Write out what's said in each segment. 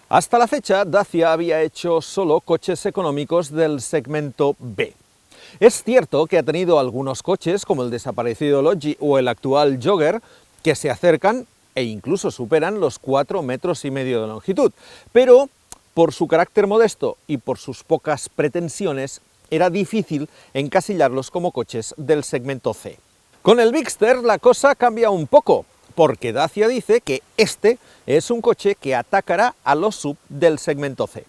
Hasta la fecha, Dacia había hecho solo coches económicos del segmento B. Es cierto que ha tenido algunos coches, como el desaparecido Logi o el actual Jogger, que se acercan e incluso superan los 4,5 metros de longitud, pero por su carácter modesto y por sus pocas pretensiones, era difícil encasillarlos como coches del segmento C. Con el Bigster la cosa cambia un poco, porque Dacia dice que este es un coche que atacará a los SUV del segmento C.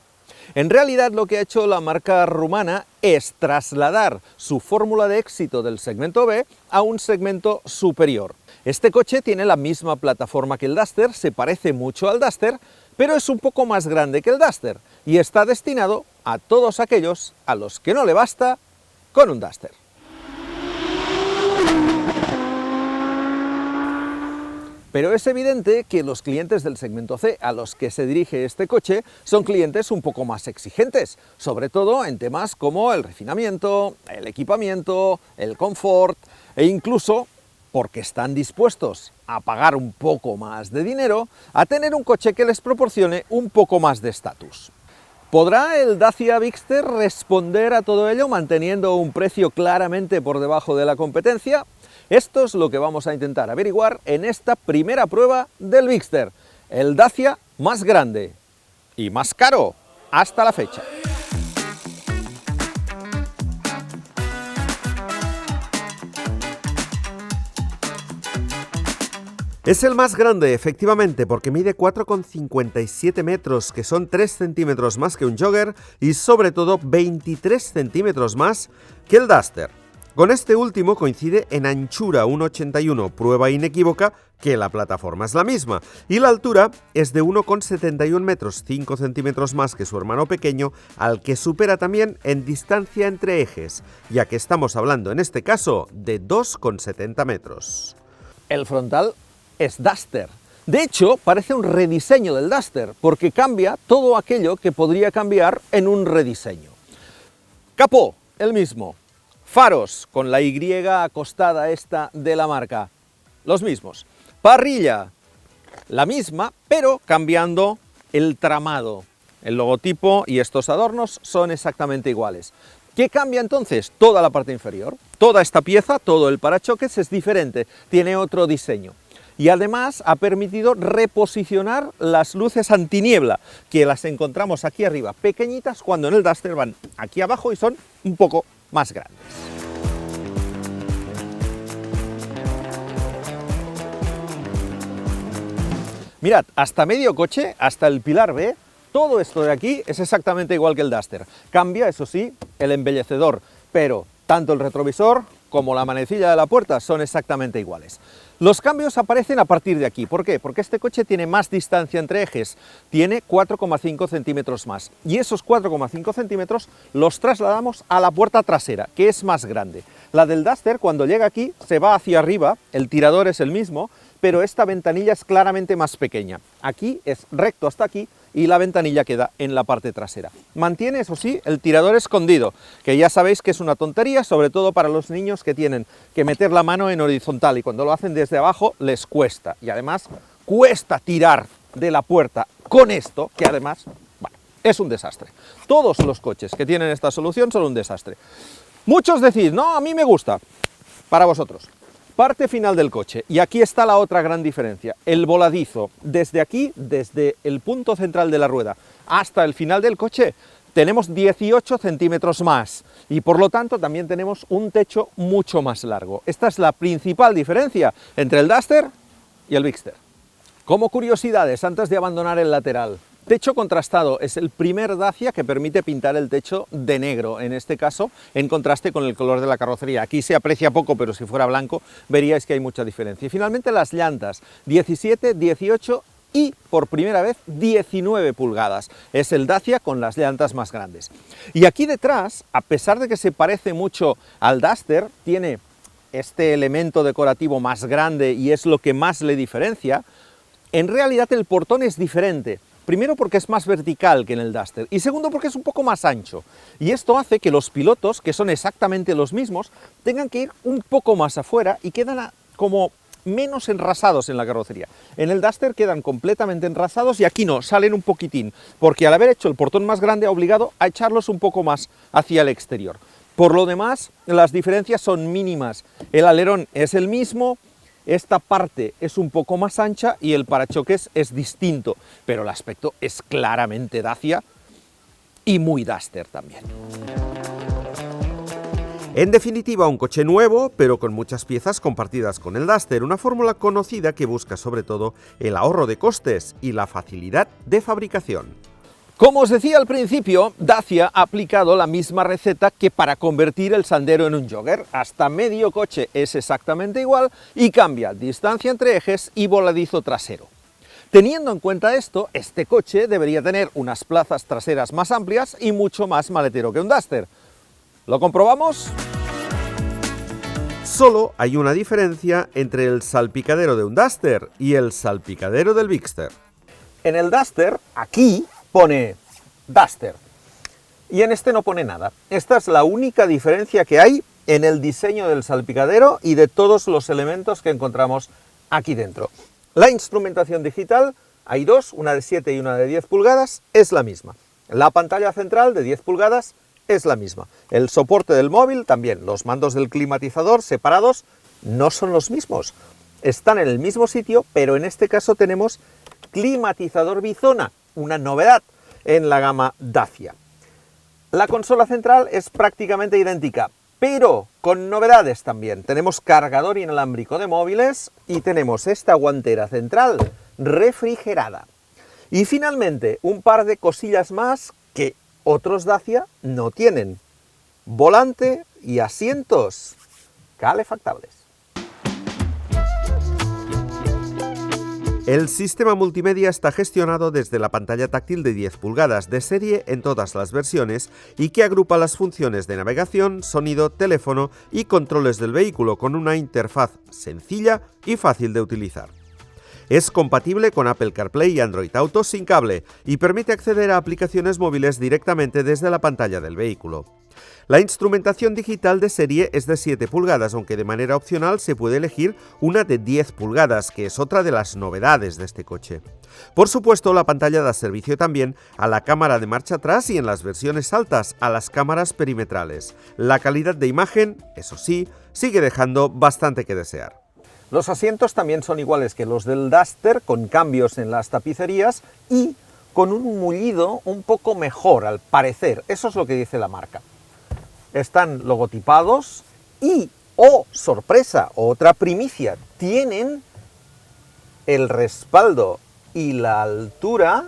En realidad lo que ha hecho la marca rumana es trasladar su fórmula de éxito del segmento B a un segmento superior. Este coche tiene la misma plataforma que el Duster, se parece mucho al Duster, pero es un poco más grande que el Duster y está destinado a todos aquellos a los que no le basta con un Duster. Pero es evidente que los clientes del segmento C a los que se dirige este coche son clientes un poco más exigentes, sobre todo en temas como el refinamiento, el equipamiento, el confort e incluso porque están dispuestos a pagar un poco más de dinero, a tener un coche que les proporcione un poco más de estatus. ¿Podrá el Dacia Bigster responder a todo ello manteniendo un precio claramente por debajo de la competencia? Esto es lo que vamos a intentar averiguar en esta primera prueba del Bigster, el Dacia más grande y más caro hasta la fecha. Es el más grande, efectivamente, porque mide 4,57 metros, que son 3 centímetros más que un Jogger y sobre todo 23 centímetros más que el Duster. Con este último coincide en anchura 1,81, prueba inequívoca que la plataforma es la misma, y la altura es de 1,71 metros, 5 centímetros más que su hermano pequeño, al que supera también en distancia entre ejes, ya que estamos hablando en este caso de 2,70 metros. El frontal es Duster. De hecho, parece un rediseño del Duster, porque cambia todo aquello que podría cambiar en un rediseño. Capó, el mismo. Faros, con la Y acostada esta de la marca, los mismos. Parrilla, la misma, pero cambiando el tramado. El logotipo y estos adornos son exactamente iguales. ¿Qué cambia entonces? Toda la parte inferior. Toda esta pieza, todo el parachoques es diferente, tiene otro diseño. Y además ha permitido reposicionar las luces antiniebla, que las encontramos aquí arriba, pequeñitas, cuando en el Duster van aquí abajo y son un poco más grandes. Mirad, hasta medio coche, hasta el pilar B, todo esto de aquí es exactamente igual que el Duster. Cambia, eso sí, el embellecedor, pero tanto el retrovisor como la manecilla de la puerta son exactamente iguales. Los cambios aparecen a partir de aquí. ¿Por qué? Porque este coche tiene más distancia entre ejes, tiene 4,5 centímetros más. Y esos 4,5 centímetros los trasladamos a la puerta trasera, que es más grande. La del Duster, cuando llega aquí, se va hacia arriba, el tirador es el mismo, pero esta ventanilla es claramente más pequeña. Aquí es recto hasta aquí y la ventanilla queda en la parte trasera. Mantiene, eso sí, el tirador escondido, que ya sabéis que es una tontería, sobre todo para los niños que tienen que meter la mano en horizontal y cuando lo hacen desde abajo les cuesta. Y además cuesta tirar de la puerta con esto, que además, bueno, es un desastre. Todos los coches que tienen esta solución son un desastre. Muchos decís, no, a mí me gusta. Para vosotros. Parte final del coche, y aquí está la otra gran diferencia, el voladizo. Desde aquí, desde el punto central de la rueda hasta el final del coche, tenemos 18 centímetros más, y por lo tanto también tenemos un techo mucho más largo. Esta es la principal diferencia entre el Duster y el Bigster. Como curiosidades, antes de abandonar el lateral, techo contrastado, es el primer Dacia que permite pintar el techo de negro, en este caso en contraste con el color de la carrocería. Aquí se aprecia poco, pero si fuera blanco veríais que hay mucha diferencia. Y finalmente las llantas, 17, 18 y por primera vez 19 pulgadas. Es el Dacia con las llantas más grandes. Y aquí detrás, a pesar de que se parece mucho al Duster, tiene este elemento decorativo más grande y es lo que más le diferencia, en realidad el portón es diferente. Primero porque es más vertical que en el Duster y segundo porque es un poco más ancho. Y esto hace que los pilotos, que son exactamente los mismos, tengan que ir un poco más afuera y quedan como menos enrasados en la carrocería. En el Duster quedan completamente enrasados y aquí no, salen un poquitín, porque al haber hecho el portón más grande ha obligado a echarlos un poco más hacia el exterior. Por lo demás, las diferencias son mínimas. El alerón es el mismo, esta parte es un poco más ancha y el parachoques es distinto, pero el aspecto es claramente Dacia y muy Duster también. En definitiva, un coche nuevo, pero con muchas piezas compartidas con el Duster, una fórmula conocida que busca sobre todo el ahorro de costes y la facilidad de fabricación. Como os decía al principio, Dacia ha aplicado la misma receta que para convertir el Sandero en un jogger. Hasta medio coche es exactamente igual y cambia distancia entre ejes y voladizo trasero. Teniendo en cuenta esto, este coche debería tener unas plazas traseras más amplias y mucho más maletero que un Duster. ¿Lo comprobamos? Solo hay una diferencia entre el salpicadero de un Duster y el salpicadero del Bigster. En el Duster, aquí pone Duster y en este no pone nada. Esta es la única diferencia que hay en el diseño del salpicadero y de todos los elementos que encontramos aquí dentro. La instrumentación digital, hay dos, una de 7 y una de 10 pulgadas, es la misma. La pantalla central de 10 pulgadas es la misma. El soporte del móvil también. Los mandos del climatizador separados no son los mismos. Están en el mismo sitio, pero en este caso tenemos climatizador bizona, una novedad en la gama Dacia. La consola central es prácticamente idéntica, pero con novedades también. Tenemos cargador inalámbrico de móviles y tenemos esta guantera central refrigerada. Y finalmente, un par de cosillas más que otros Dacia no tienen. Volante y asientos calefactables. El sistema multimedia está gestionado desde la pantalla táctil de 10 pulgadas de serie en todas las versiones y que agrupa las funciones de navegación, sonido, teléfono y controles del vehículo con una interfaz sencilla y fácil de utilizar. Es compatible con Apple CarPlay y Android Auto sin cable y permite acceder a aplicaciones móviles directamente desde la pantalla del vehículo. La instrumentación digital de serie es de 7 pulgadas, aunque de manera opcional se puede elegir una de 10 pulgadas, que es otra de las novedades de este coche. Por supuesto, la pantalla da servicio también a la cámara de marcha atrás y en las versiones altas a las cámaras perimetrales. La calidad de imagen, eso sí, sigue dejando bastante que desear. Los asientos también son iguales que los del Duster, con cambios en las tapicerías y con un mullido un poco mejor, al parecer. Eso es lo que dice la marca. Están logotipados y, sorpresa, otra primicia, tienen el respaldo y la altura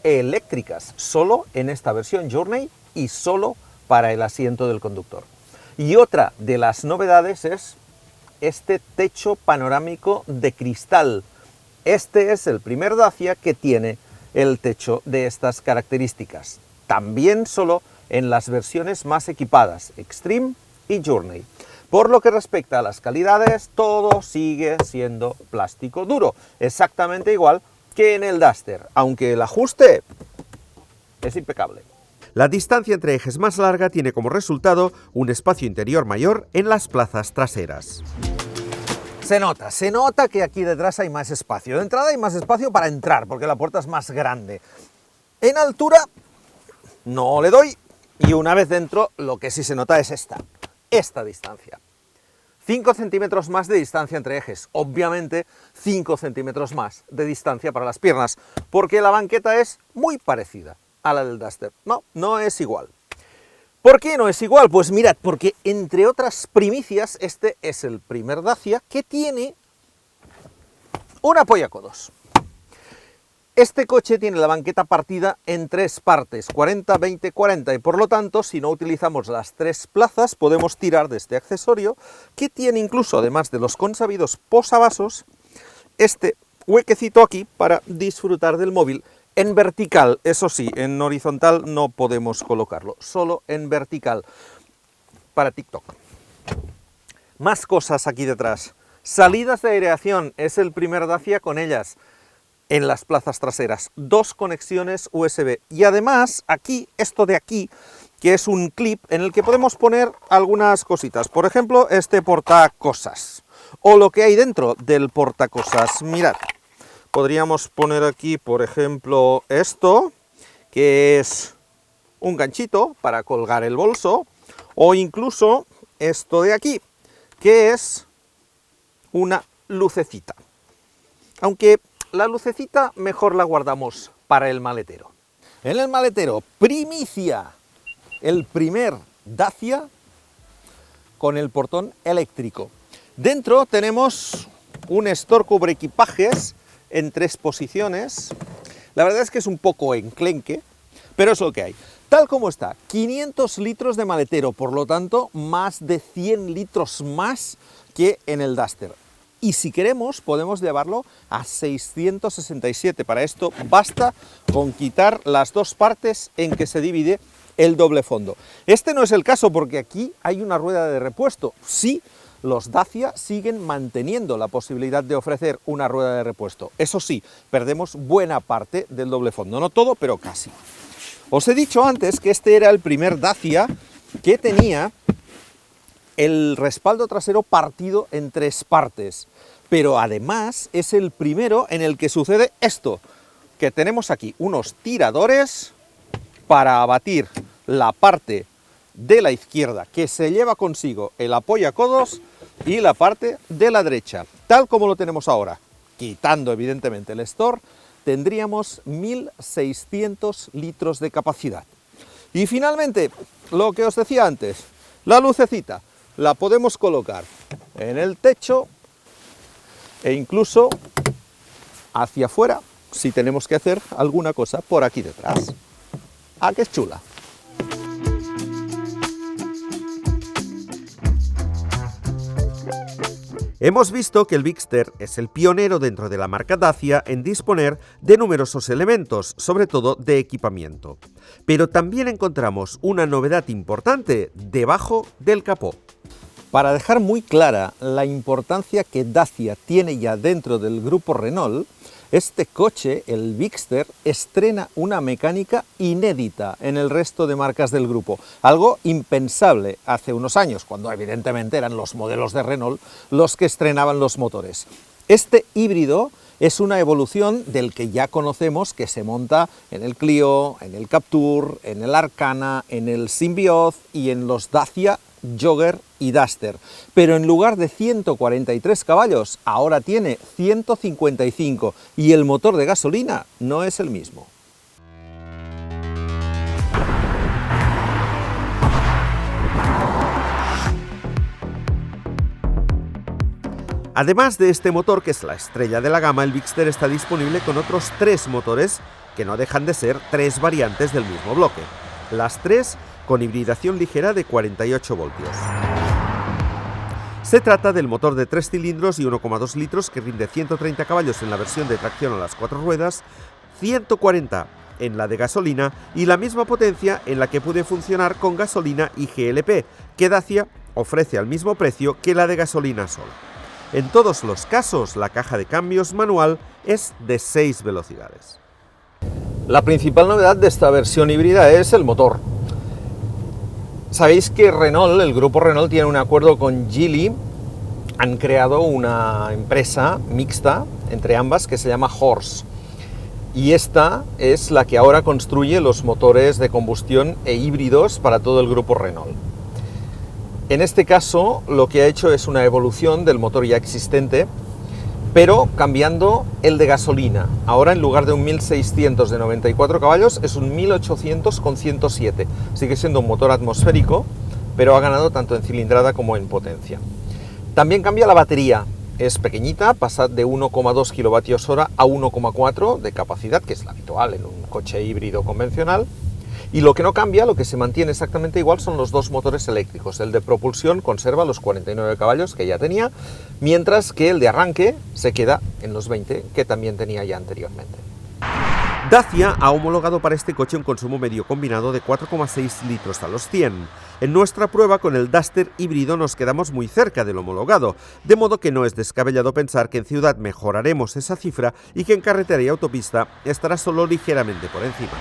eléctricas, solo en esta versión Journey y solo para el asiento del conductor. Y otra de las novedades es este techo panorámico de cristal. Este es el primer Dacia que tiene el techo de estas características. También solo en las versiones más equipadas, Extreme y Journey. Por lo que respecta a las calidades, todo sigue siendo plástico duro, exactamente igual que en el Duster, aunque el ajuste es impecable. La distancia entre ejes más larga tiene como resultado un espacio interior mayor en las plazas traseras. Se nota que aquí detrás hay más espacio. De entrada hay más espacio para entrar, porque la puerta es más grande. En altura no le doy, y una vez dentro lo que sí se nota es esta distancia. 5 centímetros más de distancia entre ejes, obviamente 5 centímetros más de distancia para las piernas, porque la banqueta es muy parecida a la del Duster. No es igual. ¿Por qué no es igual? Pues mirad, porque entre otras primicias, este es el primer Dacia que tiene un apoyacodos. Este coche tiene la banqueta partida en 3 partes, 40, 20, 40, y por lo tanto, si no utilizamos las 3 plazas, podemos tirar de este accesorio, que tiene incluso, además de los consabidos posavasos, este huequecito aquí para disfrutar del móvil en vertical. Eso sí, en horizontal no podemos colocarlo, solo en vertical, para TikTok. Más cosas aquí detrás. Salidas de aireación, es el primer Dacia con ellas. En las plazas traseras, 2 conexiones USB y además aquí, esto de aquí, que es un clip en el que podemos poner algunas cositas, por ejemplo este portacosas o lo que hay dentro del portacosas. Mirad, podríamos poner aquí, por ejemplo, esto, que es un ganchito para colgar el bolso, o incluso esto de aquí, que es una lucecita. Aunque la lucecita mejor la guardamos para el maletero. En el maletero, primicia, el primer Dacia con el portón eléctrico. Dentro tenemos un store cubre equipajes en 3 posiciones. La verdad es que es un poco enclenque, pero es lo que hay. Tal como está, 500 litros de maletero, por lo tanto, más de 100 litros más que en el Duster. Y si queremos, podemos llevarlo a 667. Para esto basta con quitar las 2 partes en que se divide el doble fondo. Este no es el caso porque aquí hay una rueda de repuesto. Sí, los Dacia siguen manteniendo la posibilidad de ofrecer una rueda de repuesto. Eso sí, perdemos buena parte del doble fondo. No todo, pero casi. Os he dicho antes que este era el primer Dacia que tenía el respaldo trasero partido en 3 partes, pero además es el primero en el que sucede esto, que tenemos aquí unos tiradores para abatir la parte de la izquierda que se lleva consigo el apoyacodos y la parte de la derecha, tal como lo tenemos ahora, quitando evidentemente el store, tendríamos 1600 litros de capacidad. Y finalmente, lo que os decía antes, la lucecita la podemos colocar en el techo e incluso hacia afuera si tenemos que hacer alguna cosa por aquí detrás. ¡Ah, qué chula! Hemos visto que el Bigster es el pionero dentro de la marca Dacia en disponer de numerosos elementos, sobre todo de equipamiento. Pero también encontramos una novedad importante debajo del capó. Para dejar muy clara la importancia que Dacia tiene ya dentro del grupo Renault, este coche, el Bigster, estrena una mecánica inédita en el resto de marcas del grupo, algo impensable hace unos años, cuando evidentemente eran los modelos de Renault los que estrenaban los motores. Este híbrido es una evolución del que ya conocemos que se monta en el Clio, en el Captur, en el Arcana, en el Symbioth y en los Dacia Jogger y Duster, pero en lugar de 143 caballos, ahora tiene 155 y el motor de gasolina no es el mismo. Además de este motor, que es la estrella de la gama, el Bigster está disponible con otros 3 motores que no dejan de ser 3 variantes del mismo bloque. Las 3 con hibridación ligera de 48 voltios. Se trata del motor de 3 cilindros y 1,2 litros que rinde 130 caballos en la versión de tracción a las 4 ruedas, 140 en la de gasolina y la misma potencia en la que puede funcionar con gasolina y GLP, que Dacia ofrece al mismo precio que la de gasolina sola. En todos los casos, la caja de cambios manual es de 6 velocidades. La principal novedad de esta versión híbrida es el motor. Sabéis que Renault, el grupo Renault, tiene un acuerdo con Geely. Han creado una empresa mixta entre ambas que se llama Horse. Y esta es la que ahora construye los motores de combustión e híbridos para todo el grupo Renault. En este caso, lo que ha hecho es una evolución del motor ya existente, pero cambiando el de gasolina. Ahora, en lugar de un 1600 de 94 caballos, es un 1800 con 107. Sigue siendo un motor atmosférico, pero ha ganado tanto en cilindrada como en potencia. También cambia la batería. Es pequeñita, pasa de 1,2 kWh a 1,4 de capacidad, que es la habitual en un coche híbrido convencional. Y lo que no cambia, lo que se mantiene exactamente igual, son los 2 motores eléctricos. El de propulsión conserva los 49 caballos que ya tenía, mientras que el de arranque se queda en los 20 que también tenía ya anteriormente. Dacia ha homologado para este coche un consumo medio combinado de 4,6 litros a los 100. En nuestra prueba con el Duster híbrido nos quedamos muy cerca del homologado, de modo que no es descabellado pensar que en ciudad mejoraremos esa cifra y que en carretera y autopista estará solo ligeramente por encima.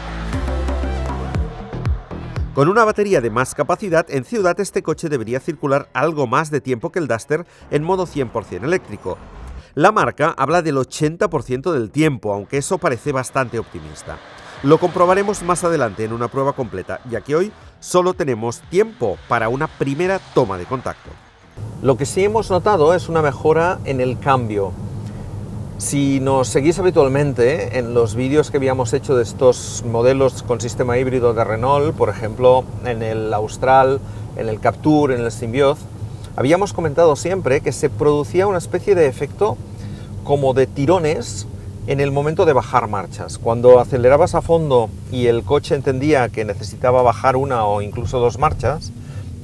Con una batería de más capacidad, en ciudad este coche debería circular algo más de tiempo que el Duster en modo 100% eléctrico. La marca habla del 80% del tiempo, aunque eso parece bastante optimista. Lo comprobaremos más adelante en una prueba completa, ya que hoy solo tenemos tiempo para una primera toma de contacto. Lo que sí hemos notado es una mejora en el cambio. Si nos seguís habitualmente en los vídeos que habíamos hecho de estos modelos con sistema híbrido de Renault, por ejemplo, en el Austral, en el Captur, en el Symbioz, habíamos comentado siempre que se producía una especie de efecto como de tirones en el momento de bajar marchas. Cuando acelerabas a fondo y el coche entendía que necesitaba bajar una o incluso dos marchas,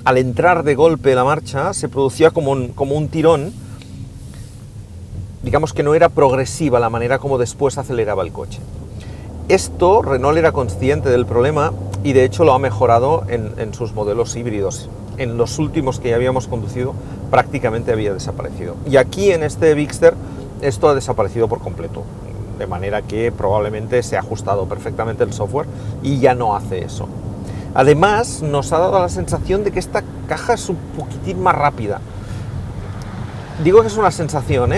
al entrar de golpe la marcha se producía como un tirón. Digamos que no era progresiva la manera como después aceleraba el coche. Esto Renault era consciente del problema y de hecho lo ha mejorado en sus modelos híbridos. En los últimos que ya habíamos conducido prácticamente había desaparecido. Y aquí en este Bigster esto ha desaparecido por completo. De manera que probablemente se ha ajustado perfectamente el software y ya no hace eso. Además nos ha dado la sensación de que esta caja es un poquitín más rápida. Digo que es una sensación,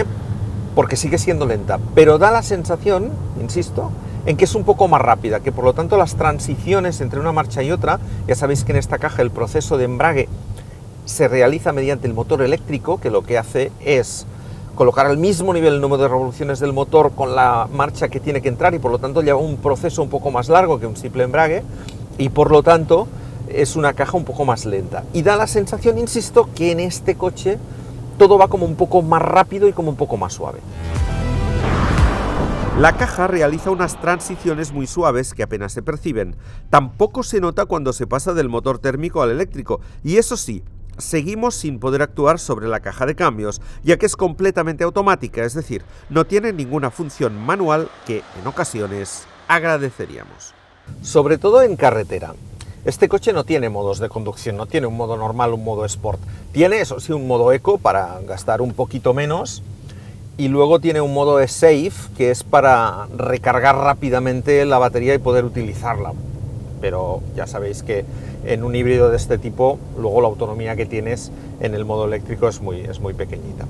porque sigue siendo lenta, pero da la sensación, insisto, en que es un poco más rápida, que por lo tanto las transiciones entre una marcha y otra, ya sabéis que en esta caja el proceso de embrague se realiza mediante el motor eléctrico, que lo que hace es colocar al mismo nivel el número de revoluciones del motor con la marcha que tiene que entrar y por lo tanto lleva un proceso un poco más largo que un simple embrague y por lo tanto es una caja un poco más lenta. Y da la sensación, insisto, que en este coche todo va como un poco más rápido y como un poco más suave. La caja realiza unas transiciones muy suaves que apenas se perciben. Tampoco se nota cuando se pasa del motor térmico al eléctrico. Y eso sí, seguimos sin poder actuar sobre la caja de cambios, ya que es completamente automática, es decir, no tiene ninguna función manual que en ocasiones agradeceríamos. Sobre todo en carretera. Este coche no tiene modos de conducción, no tiene un modo normal, un modo Sport. Tiene, eso sí, un modo Eco para gastar un poquito menos y luego tiene un modo Safe, que es para recargar rápidamente la batería y poder utilizarla. Pero ya sabéis que en un híbrido de este tipo, luego la autonomía que tienes en el modo eléctrico es muy pequeñita.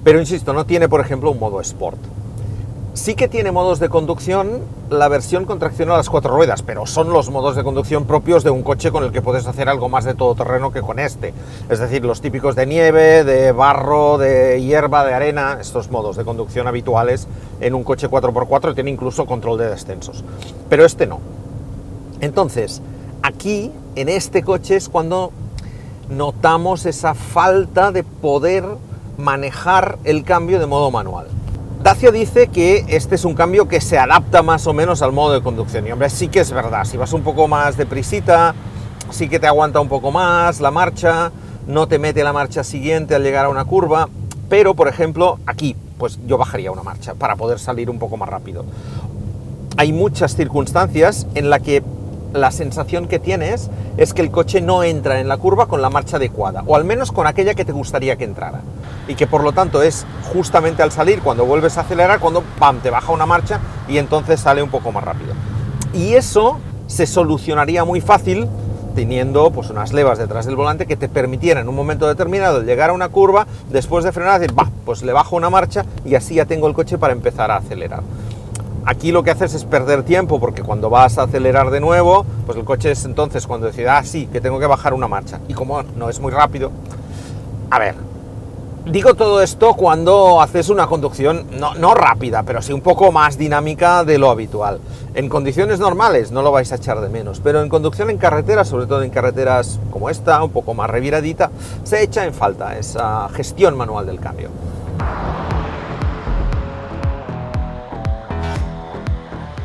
Pero insisto, no tiene, por ejemplo, un modo Sport. Sí que tiene modos de conducción la versión con tracción a las 4 ruedas, pero son los modos de conducción propios de un coche con el que puedes hacer algo más de todoterreno que con este. Es decir, los típicos de nieve, de barro, de hierba, de arena, estos modos de conducción habituales en un coche 4x4 tiene incluso control de descensos. Pero este no. Entonces, aquí, en este coche, es cuando notamos esa falta de poder manejar el cambio de modo manual. Dacia dice que este es un cambio que se adapta más o menos al modo de conducción. Y hombre, sí que es verdad, si vas un poco más deprisita, sí que te aguanta un poco más la marcha, no te mete la marcha siguiente al llegar a una curva, pero por ejemplo, aquí, pues yo bajaría una marcha para poder salir un poco más rápido. Hay muchas circunstancias en las que la sensación que tienes es que el coche no entra en la curva con la marcha adecuada, o al menos con aquella que te gustaría que entrara. Y que por lo tanto es justamente al salir, cuando vuelves a acelerar, cuando ¡pam!, te baja una marcha y entonces sale un poco más rápido. Y eso se solucionaría muy fácil teniendo pues unas levas detrás del volante que te permitieran en un momento determinado llegar a una curva, después de frenar, decir, pues le bajo una marcha y así ya tengo el coche para empezar a acelerar. Aquí lo que haces es perder tiempo, porque cuando vas a acelerar de nuevo, pues el coche es entonces cuando decide, sí, que tengo que bajar una marcha. Y como no es muy rápido, a ver, digo todo esto cuando haces una conducción no rápida, pero sí un poco más dinámica de lo habitual. En condiciones normales no lo vais a echar de menos, pero en conducción en carretera, sobre todo en carreteras como esta, un poco más reviradita, se echa en falta esa gestión manual del cambio.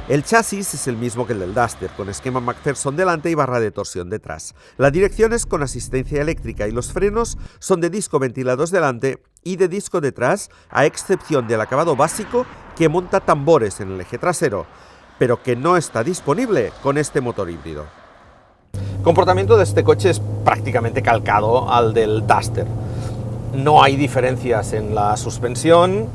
El chasis es el mismo que el del Duster, con esquema McPherson delante y barra de torsión detrás. La dirección es con asistencia eléctrica y los frenos son de disco ventilados delante y de disco detrás, a excepción del acabado básico que monta tambores en el eje trasero, pero que no está disponible con este motor híbrido. El comportamiento de este coche es prácticamente calcado al del Duster. No hay diferencias en la suspensión,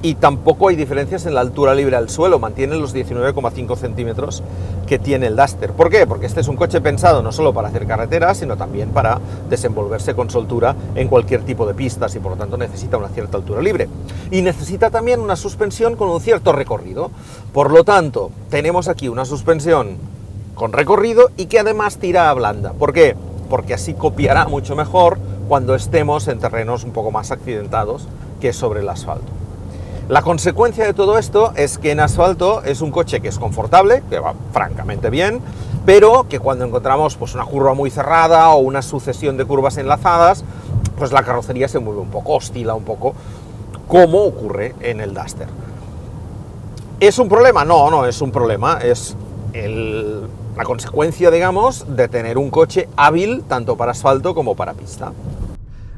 y tampoco hay diferencias en la altura libre al suelo, mantiene los 19,5 centímetros que tiene el Duster. ¿Por qué? Porque este es un coche pensado no solo para hacer carreteras, sino también para desenvolverse con soltura en cualquier tipo de pistas y por lo tanto necesita una cierta altura libre. Y necesita también una suspensión con un cierto recorrido. Por lo tanto, tenemos aquí una suspensión con recorrido y que además tira a blanda. ¿Por qué? Porque así copiará mucho mejor cuando estemos en terrenos un poco más accidentados que sobre el asfalto. La consecuencia de todo esto es que en asfalto es un coche que es confortable, que va francamente bien, pero que cuando encontramos pues, una curva muy cerrada o una sucesión de curvas enlazadas, pues la carrocería se mueve un poco, oscila un poco, como ocurre en el Duster. ¿Es un problema? No, no es un problema, es la consecuencia, digamos, de tener un coche hábil tanto para asfalto como para pista.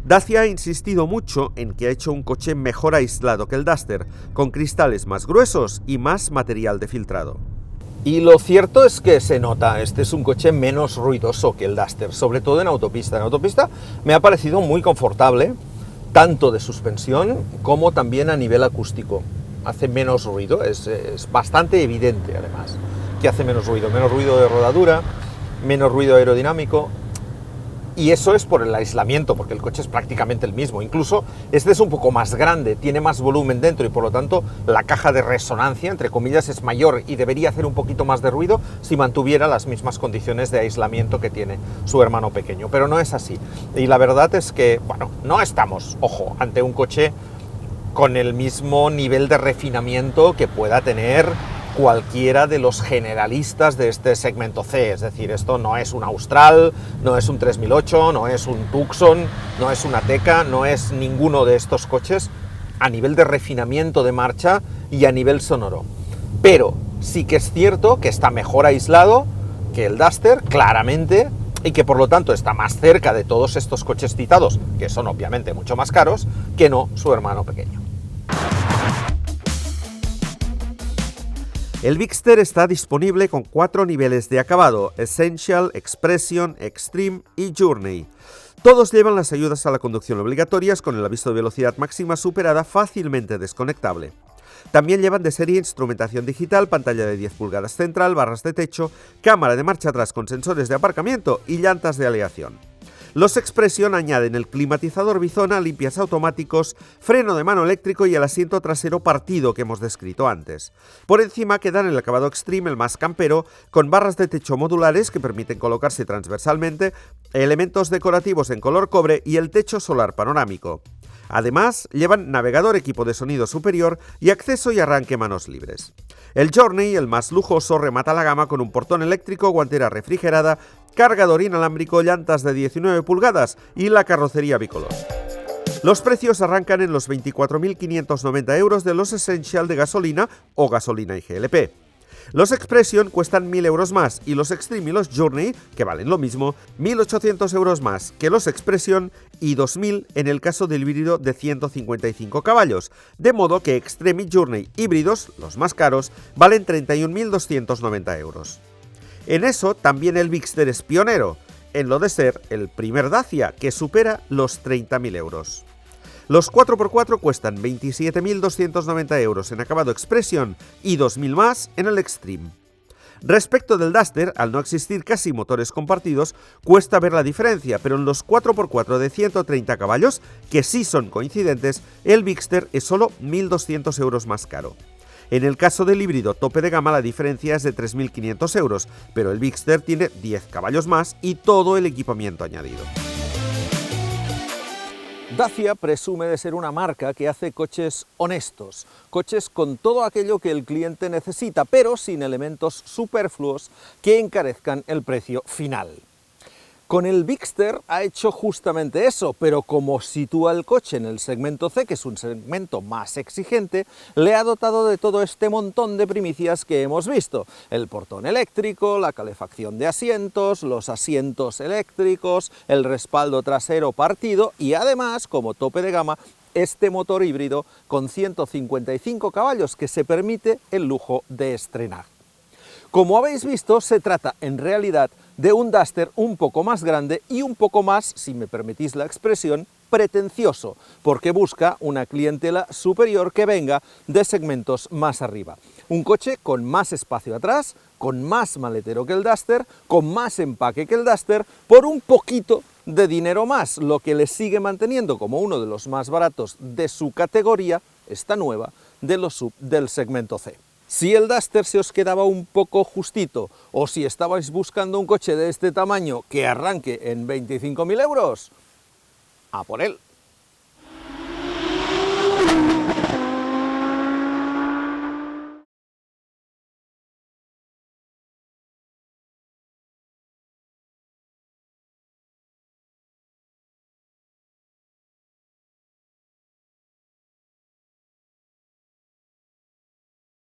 Dacia ha insistido mucho en que ha hecho un coche mejor aislado que el Duster, con cristales más gruesos y más material de filtrado. Y lo cierto es que se nota, este es un coche menos ruidoso que el Duster, sobre todo en autopista. En autopista me ha parecido muy confortable, tanto de suspensión como también a nivel acústico. Hace menos ruido, es bastante evidente además que hace menos ruido de rodadura, menos ruido aerodinámico. Y eso es por el aislamiento, porque el coche es prácticamente el mismo. Incluso este es un poco más grande, tiene más volumen dentro y por lo tanto la caja de resonancia, entre comillas, es mayor y debería hacer un poquito más de ruido si mantuviera las mismas condiciones de aislamiento que tiene su hermano pequeño. Pero no es así. Y la verdad es que, bueno, no estamos, ojo, ante un coche con el mismo nivel de refinamiento que pueda tener cualquiera de los generalistas de este segmento C, es decir, esto no es un Austral, no es un 3008, no es un Tucson, no es una Ateca, no es ninguno de estos coches a nivel de refinamiento de marcha y a nivel sonoro. Pero sí que es cierto que está mejor aislado que el Duster, claramente, y que por lo tanto está más cerca de todos estos coches citados, que son obviamente mucho más caros, que no su hermano pequeño. El Bigster está disponible con 4 niveles de acabado: Essential, Expression, Extreme y Journey. Todos llevan las ayudas a la conducción obligatorias con el aviso de velocidad máxima superada fácilmente desconectable. También llevan de serie instrumentación digital, pantalla de 10 pulgadas central, barras de techo, cámara de marcha atrás con sensores de aparcamiento y llantas de aleación. Los Expression añaden el climatizador bizona, limpias automáticos, freno de mano eléctrico y el asiento trasero partido que hemos descrito antes. Por encima quedan el acabado Extreme, el más campero, con barras de techo modulares que permiten colocarse transversalmente, elementos decorativos en color cobre y el techo solar panorámico. Además, llevan navegador, equipo de sonido superior y acceso y arranque manos libres. El Journey, el más lujoso, remata la gama con un portón eléctrico, guantera refrigerada, cargador inalámbrico, llantas de 19 pulgadas y la carrocería bicolor. Los precios arrancan en los 24.590 euros de los Essential de gasolina o gasolina y GLP. Los Expression cuestan 1.000 euros más y los Extreme y los Journey, que valen lo mismo, 1.800 euros más que los Expression y 2.000 en el caso del híbrido de 155 caballos, de modo que Extreme y Journey híbridos, los más caros, valen 31.290 euros. En eso también el Bigster es pionero, en lo de ser el primer Dacia que supera los 30.000 euros. Los 4x4 cuestan 27.290 euros en acabado Expression y 2.000 más en el Extreme. Respecto del Duster, al no existir casi motores compartidos, cuesta ver la diferencia, pero en los 4x4 de 130 caballos, que sí son coincidentes, el Bigster es solo 1.200 euros más caro. En el caso del híbrido tope de gama la diferencia es de 3.500 euros, pero el Bigster tiene 10 caballos más y todo el equipamiento añadido. Dacia presume de ser una marca que hace coches honestos, coches con todo aquello que el cliente necesita, pero sin elementos superfluos que encarezcan el precio final. Con el Bigster ha hecho justamente eso, pero como sitúa el coche en el segmento C, que es un segmento más exigente, le ha dotado de todo este montón de primicias que hemos visto. El portón eléctrico, la calefacción de asientos, los asientos eléctricos, el respaldo trasero partido y además, como tope de gama, este motor híbrido con 155 caballos que se permite el lujo de estrenar. Como habéis visto, se trata en realidad de un Duster un poco más grande y un poco más, si me permitís la expresión, pretencioso, porque busca una clientela superior que venga de segmentos más arriba. Un coche con más espacio atrás, con más maletero que el Duster, con más empaque que el Duster, por un poquito de dinero más, lo que le sigue manteniendo como uno de los más baratos de su categoría, esta nueva, de los SUV del segmento C. Si el Duster se os quedaba un poco justito, o si estabais buscando un coche de este tamaño que arranque en 25.000 euros, a por él.